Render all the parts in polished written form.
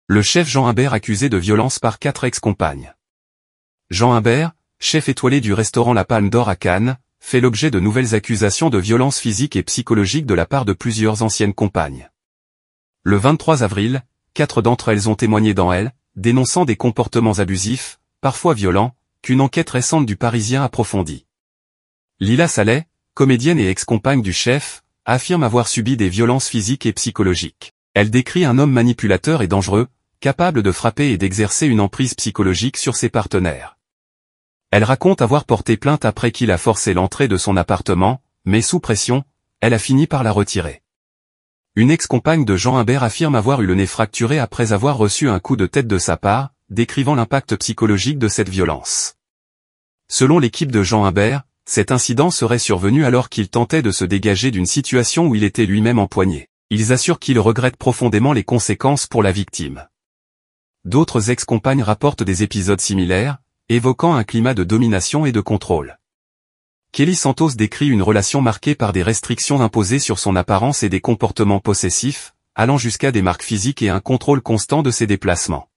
Le chef Jean Humbert accusé de violence par 4 ex-compagnes. Jean Humbert, chef étoilé du restaurant La Palme d'Or à Cannes, fait l'objet de nouvelles accusations de violence physique et psychologique de la part de plusieurs anciennes compagnes. Le 23 avril, 4 d'entre elles ont témoigné dans Elle, dénonçant des comportements abusifs, parfois violents, qu'une enquête récente du Parisien approfondit. Lila Saleh, comédienne et ex-compagne du chef, affirme avoir subi des violences physiques et psychologiques. Elle décrit un homme manipulateur et dangereux, capable de frapper et d'exercer une emprise psychologique sur ses partenaires. Elle raconte avoir porté plainte après qu'il a forcé l'entrée de son appartement, mais sous pression, elle a fini par la retirer. Une ex-compagne de Jean Humbert affirme avoir eu le nez fracturé après avoir reçu un coup de tête de sa part, décrivant l'impact psychologique de cette violence. Selon l'équipe de Jean Humbert, cet incident serait survenu alors qu'il tentait de se dégager d'une situation où il était lui-même empoigné. Ils assurent qu'ils regrettent profondément les conséquences pour la victime. D'autres ex-compagnes rapportent des épisodes similaires, évoquant un climat de domination et de contrôle. Kelly Santos décrit une relation marquée par des restrictions imposées sur son apparence et des comportements possessifs, allant jusqu'à des marques physiques et un contrôle constant de ses déplacements.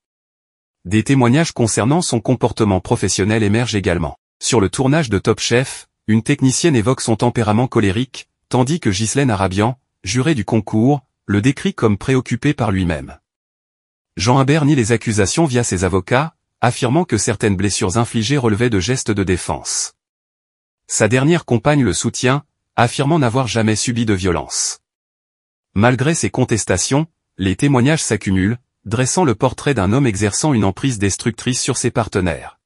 Des témoignages concernant son comportement professionnel émergent également. Sur le tournage de Top Chef, une technicienne évoque son tempérament colérique, tandis que Ghislaine Arabian, juré du concours, le décrit comme préoccupé par lui-même. Jean Humbert nie les accusations via ses avocats, affirmant que certaines blessures infligées relevaient de gestes de défense. Sa dernière compagne le soutient, affirmant n'avoir jamais subi de violence. Malgré ces contestations, les témoignages s'accumulent, dressant le portrait d'un homme exerçant une emprise destructrice sur ses partenaires.